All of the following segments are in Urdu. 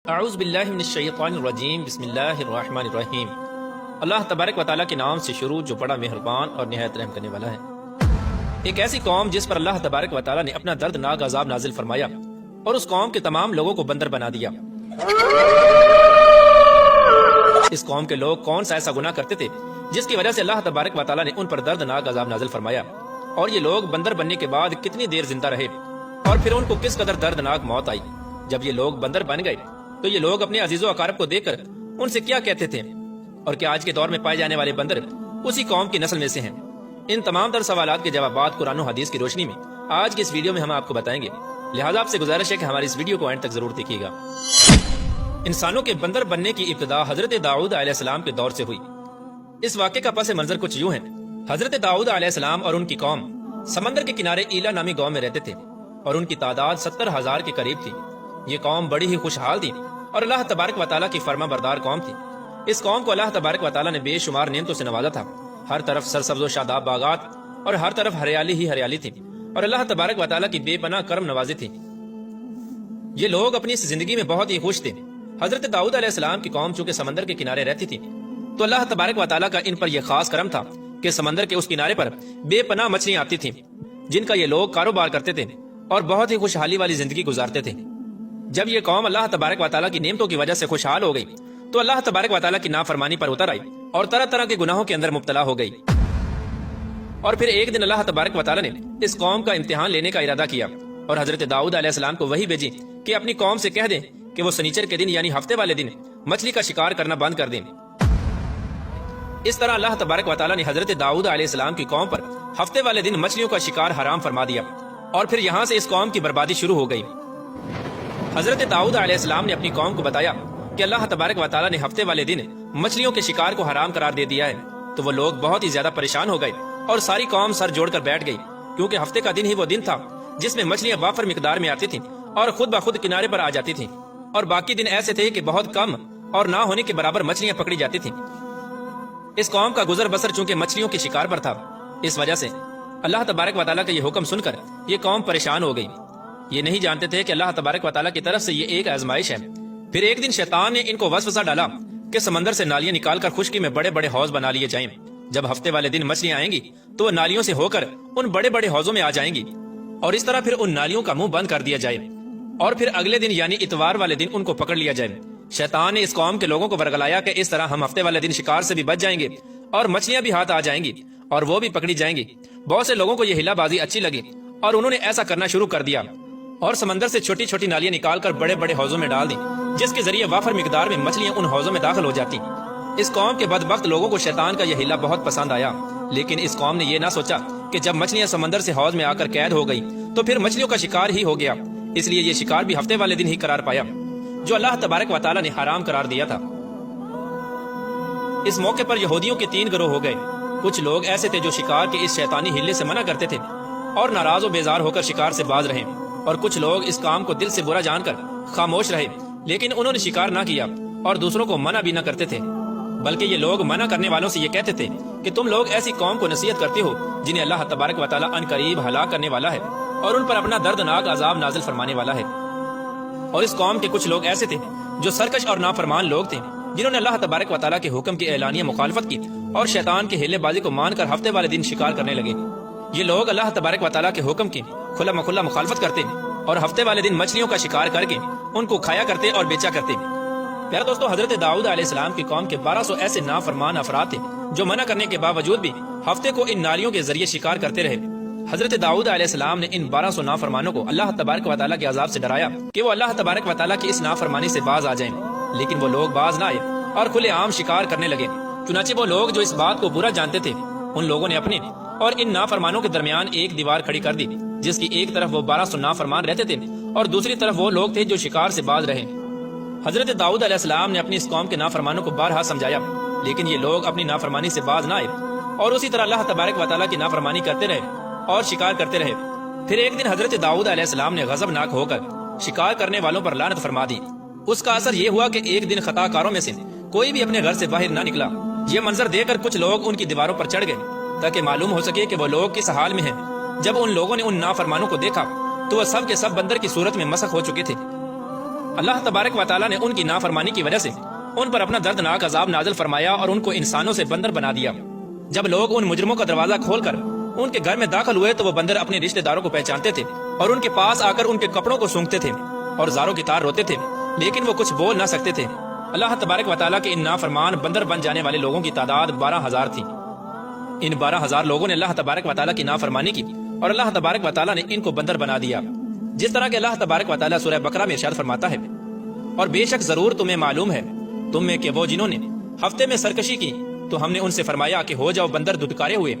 اعوذ باللہ من الشیطان الرجیم بسم اللہ الرحمن الرحیم۔ اللہ تبارک و تعالیٰ کے نام سے شروع جو بڑا مہربان اور نہایت رحم کرنے والا ہے۔ ایک ایسی قوم جس پر اللہ تبارک و تعالیٰ نے اپنا دردناک عذاب نازل فرمایا اور اس قوم کے تمام لوگوں کو بندر بنا دیا۔ اس قوم کے لوگ کون سا ایسا گناہ کرتے تھے جس کی وجہ سے اللہ تبارک و تعالیٰ نے ان پر دردناک عذاب نازل فرمایا، اور یہ لوگ بندر بننے کے بعد کتنی دیر زندہ رہے اور پھر ان کو کس قدر دردناک موت آئی۔ جب یہ لوگ بندر بن گئے تو یہ لوگ اپنے عزیز و اقارب کو دیکھ کر ان سے کیا کہتے تھے، اور کیا آج کے دور میں پائے جانے والے بندر اسی قوم کی نسل میں سے ہیں؟ ان تمام تر سوالات کے جوابات قرآن و حدیث کی روشنی میں آج کی اس ویڈیو میں ہم آپ کو بتائیں گے، لہذا آپ سے گزارش ہے کہ ہماری اس ویڈیو کو اینڈ تک ضرور دیکھیے گا۔ انسانوں کے بندر بننے کی ابتدا حضرت داؤد علیہ السلام کے دور سے ہوئی۔ اس واقعے کا پس منظر کچھ یوں ہے۔ حضرت داؤد علیہ السلام اور ان کی قوم سمندر کے کنارے ایلا نامی گاؤں میں رہتے تھے، اور ان کی تعداد 70,000 کے قریب تھی۔ یہ قوم بڑی ہی خوشحال تھی اور اللہ تبارک و تعالیٰ کی فرما بردار قوم تھی۔ اس قوم کو اللہ تبارک و تعالیٰ نے بے شمار نعمتوں سے نوازا تھا۔ ہر طرف سرسبز و شاداب باغات اور ہر طرف ہریالی ہی ہریالی تھی، اور اللہ تبارک و تعالیٰ کی بے پناہ کرم نوازی تھی۔ یہ لوگ اپنی اس زندگی میں بہت ہی خوش تھے۔ حضرت داؤد علیہ السلام کی قوم چونکہ سمندر کے کنارے رہتی تھی تو اللہ تبارک و تعالیٰ کا ان پر یہ خاص کرم تھا کہ سمندر کے اس کنارے پر بے پناہ مچھلیاں آتی تھیں جن کا یہ لوگ کاروبار کرتے تھے اور بہت ہی خوشحالی والی زندگی گزارتے تھے۔ جب یہ قوم اللہ تبارک و تعالیٰ کی نعمتوں کی وجہ سے خوشحال ہو گئی تو اللہ تبارک و تعالیٰ کی نافرمانی پر اتر آئی اور طرح طرح کے گناہوں کے اندر مبتلا ہو گئی۔ اور پھر ایک دن اللہ تبارک و تعالیٰ نے اس قوم کا امتحان لینے کا ارادہ کیا اور حضرت داؤد علیہ السلام کو وحی بھیجی کہ اپنی قوم سے کہہ دیں کہ وہ سنیچر کے دن یعنی ہفتے والے دن مچھلی کا شکار کرنا بند کر دیں۔ اس طرح اللہ تبارک و تعالیٰ نے حضرت داؤد علیہ السلام کی قوم پر ہفتے والے دن مچھلیوں کا شکار حرام فرما دیا، اور پھر یہاں سے اس قوم کی بربادی شروع ہو گئی۔ حضرت داؤد علیہ السلام نے اپنی قوم کو بتایا کہ اللہ تبارک و تعالیٰ نے ہفتے والے دن مچھلیوں کے شکار کو حرام قرار دے دیا ہے، تو وہ لوگ بہت ہی زیادہ پریشان ہو گئے اور ساری قوم سر جوڑ کر بیٹھ گئی، کیونکہ ہفتے کا دن ہی وہ دن تھا جس میں مچھلیاں وافر مقدار میں آتی تھیں اور خود بخود کنارے پر آ جاتی تھیں، اور باقی دن ایسے تھے کہ بہت کم اور نہ ہونے کے برابر مچھلیاں پکڑی جاتی تھیں۔ اس قوم کا گزر بسر چونکہ مچھلیوں کے شکار پر تھا، اس وجہ سے اللہ تبارک و تعالیٰ کا یہ حکم سن کر یہ قوم پریشان ہو گئی۔ یہ نہیں جانتے تھے کہ اللہ تبارک و تعالیٰ کی طرف سے یہ ایک آزمائش ہے۔ پھر ایک دن شیطان نے ان کو وسوسہ ڈالا کہ سمندر سے نالیاں نکال کر خشکی میں بڑے بڑے حوض بنا لیے جائیں۔ جب ہفتے والے دن مچھلیاں آئیں گی تو وہ نالیوں سے ہو کر ان بڑے بڑے حوضوں میں آ جائیں گی، اور اس طرح پھر ان نالیوں کا منہ بند کر دیا جائے، اور پھر اگلے دن یعنی اتوار والے دن ان کو پکڑ لیا جائے۔ شیطان نے اس قوم کے لوگوں کو ورگلایا کہ اس طرح ہم ہفتے والے دن شکار سے بھی بچ جائیں گے اور مچھلیاں بھی ہاتھ آ جائیں گی اور وہ بھی پکڑی جائیں گی۔ بہت سے لوگوں کو یہ ہلا بازی اچھی لگی اور انہوں نے ایسا کرنا شروع کر دیا، اور سمندر سے چھوٹی چھوٹی نالیاں نکال کر بڑے بڑے حوضوں میں ڈال دی، جس کے ذریعے وافر مقدار میں مچھلیاں ان حوضوں میں داخل ہو جاتی۔ اس قوم کے بدبخت لوگوں کو شیطان کا یہ ہلا بہت پسند آیا، لیکن اس قوم نے یہ نہ سوچا کہ جب مچھلیاں سمندر سے حوض میں آ کر قید ہو گئی تو پھر مچھلیوں کا شکار ہی ہو گیا، اس لیے یہ شکار بھی ہفتے والے دن ہی قرار پایا جو اللہ تبارک و تعالیٰ نے حرام قرار دیا تھا۔ اس موقع پر یہودیوں کے 3 گروہ ہو گئے۔ کچھ لوگ ایسے تھے جو شکار کے اس شیطانی ہلے سے منع کرتے تھے اور ناراض و بیزار ہو کر شکار سے باز رہے، اور کچھ لوگ اس کام کو دل سے برا جان کر خاموش رہے، لیکن انہوں نے شکار نہ کیا اور دوسروں کو منع بھی نہ کرتے تھے، بلکہ یہ لوگ منع کرنے والوں سے یہ کہتے تھے کہ تم لوگ ایسی قوم کو نصیحت کرتے ہو جنہیں اللہ تبارک و تعالیٰ ان قریب ہلاک کرنے والا ہے اور ان پر اپنا دردناک عذاب نازل فرمانے والا ہے۔ اور اس قوم کے کچھ لوگ ایسے تھے جو سرکش اور نافرمان لوگ تھے، جنہوں نے اللہ تبارک و تعالیٰ کے حکم کی اعلانیہ مخالفت کی اور شیطان کے ہیلے بازی کو مان کر ہفتے والے دن شکار کرنے لگے۔ یہ لوگ اللہ تبارک و تعالیٰ کے حکم کی کھلا مکھلا مخالفت کرتے اور ہفتے والے دن مچھلیوں کا شکار کر کے ان کو کھایا کرتے اور بیچا کرتے۔ پیارے دوستو، حضرت داؤد علیہ السلام کی قوم کے 1200 ایسے نافرمان افراد تھے جو منع کرنے کے باوجود بھی ہفتے کو ان نالیوں کے ذریعے شکار کرتے رہے۔ حضرت داؤد علیہ السلام نے ان 1200 نافرمانوں کو اللہ تبارک و تعالیٰ کے عذاب سے ڈرایا کہ وہ اللہ تبارک و تعالیٰ کی اس نافرمانی سے باز آ جائیں، لیکن وہ لوگ باز نہ آئے اور کھلے عام شکار کرنے لگے۔ چنانچہ وہ لوگ جو اس بات کو برا جانتے تھے، ان لوگوں نے اپنے اور ان نافرمانوں کے درمیان ایک دیوار کھڑی کر دی، جس کی ایک طرف وہ 1200 نافرمان رہتے تھے اور دوسری طرف وہ لوگ تھے جو شکار سے باز رہے۔ حضرت داؤد علیہ السلام نے اپنی اس قوم کے نافرمانوں کو بارہا سمجھایا، لیکن یہ لوگ اپنی نافرمانی سے باز نہ آئے اور اسی طرح اللہ تبارک و تعالیٰ کی نافرمانی کرتے رہے اور شکار کرتے رہے۔ پھر ایک دن حضرت داؤد علیہ السلام نے غضبناک ہو کر شکار کرنے والوں پر لعنت فرما دی۔ اس کا اثر یہ ہوا کہ ایک دن خطا کاروں میں سے کوئی بھی اپنے گھر سے باہر نہ نکلا۔ یہ منظر دیکھ کر کچھ لوگ ان کی دیواروں پر چڑھ گئے تاکہ معلوم ہو سکے کہ وہ لوگ کس حال میں ہیں۔ جب ان لوگوں نے ان نافرمانوں کو دیکھا تو وہ سب کے سب بندر کی صورت میں مسخ ہو چکے تھے۔ اللہ تبارک و تعالیٰ نے ان کی نافرمانی کی وجہ سے ان پر اپنا دردناک عذاب نازل فرمایا اور ان کو انسانوں سے بندر بنا دیا۔ جب لوگ ان مجرموں کا دروازہ کھول کر ان کے گھر میں داخل ہوئے تو وہ بندر اپنے رشتہ داروں کو پہچانتے تھے اور ان کے پاس آ کر ان کے کپڑوں کو سونگتے تھے اور زاروں کی طرح روتے تھے، لیکن وہ کچھ بول نہ سکتے تھے۔ اللہ تبارک و تعالیٰ کے ان نافرمان بندر بن جانے والے لوگوں کی تعداد 12,000 تھی۔ ان 12,000 لوگوں نے اللہ تبارک و تعالیٰ کی نافرمانی کی اور اللہ تبارک و تعالیٰ نے ان کو بندر بنا دیا، جس طرح کہ اللہ تبارک و تعالیٰ سورہ بقرہ میں ارشاد فرماتا ہے، اور بے شک ضرور تمہیں معلوم ہے تم میں کہ وہ جنہوں نے ہفتے میں سرکشی کی تو ہم نے ان سے فرمایا کہ ہو جاؤ بندر دھتکارے ہوئے۔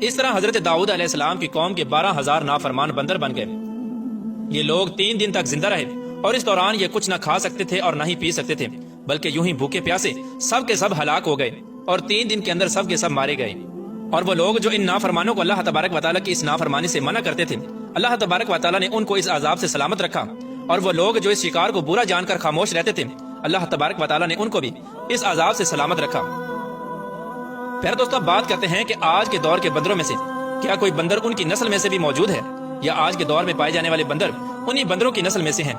اس طرح حضرت داؤد علیہ السلام کی قوم کے 12,000 نافرمان بندر بن گئے۔ یہ لوگ 3 دن تک زندہ رہے اور اس دوران یہ کچھ نہ کھا سکتے تھے اور نہ ہی پی سکتے تھے، بلکہ یوں ہی بھوکے پیاسے سب کے سب ہلاک ہو گئے اور 3 دن کے اندر سب کے سب مارے گئے۔ اور وہ لوگ جو ان نافرمانوں کو اللہ تبارک و تعالیٰ کی اس نافرمانی سے منع کرتے تھے، اللہ تبارک و تعالیٰ نے ان کو اس عذاب سے سلامت رکھا، اور وہ لوگ جو اس شکار کو برا جان کر خاموش رہتے تھے، اللہ تبارک و تعالیٰ نے ان کو بھی اس عذاب سے سلامت رکھا۔ پھر دوستو بات کرتے ہیں کہ آج کے دور کے بندروں میں سے کیا کوئی بندر ان کی نسل میں سے بھی موجود ہے، یا آج کے دور میں پائے جانے والے بندر انہی بندروں کی نسل میں سے ہیں؟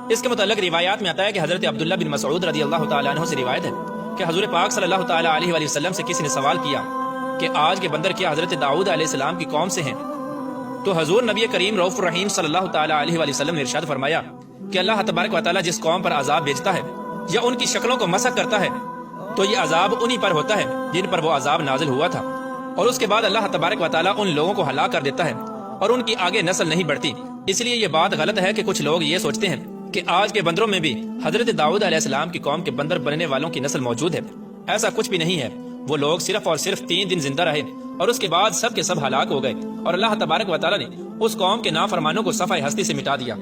اس کے متعلق روایات میں آتا ہے کہ حضرت عبداللہ بن مسعود رضی اللہ تعالیٰ عنہ سے روایت ہے کہ حضور پاک صلی اللہ تعالیٰ علیہ وآلہ وسلم سے کسی نے سوال کیا کہ آج کے بندر کیا حضرت داؤد علیہ السلام کی قوم سے ہیں؟ تو حضور نبی کریم رؤوف الرحیم صلی اللہ تعالیٰ علیہ وآلہ وسلم نے ارشاد فرمایا کہ اللہ تبارک و تعالیٰ جس قوم پر عذاب بھیجتا ہے یا ان کی شکلوں کو مسخ کرتا ہے تو یہ عذاب انہی پر ہوتا ہے جن پر وہ عذاب نازل ہوا تھا، اور اس کے بعد اللہ تبارک و تعالیٰ ان لوگوں کو ہلاک کر دیتا ہے اور ان کی آگے نسل نہیں بڑھتی۔ اس لیے یہ بات غلط ہے کہ کچھ لوگ یہ سوچتے ہیں کہ آج کے بندروں میں بھی حضرت داؤد علیہ السلام کی قوم کے بندر بننے والوں کی نسل موجود ہے۔ ایسا کچھ بھی نہیں ہے۔ وہ لوگ صرف اور صرف 3 دن زندہ رہے اور اس کے بعد سب کے سب ہلاک ہو گئے، اور اللہ تبارک و تعالیٰ نے اس قوم کے نافرمانوں کو صفحہ ہستی سے مٹا دیا۔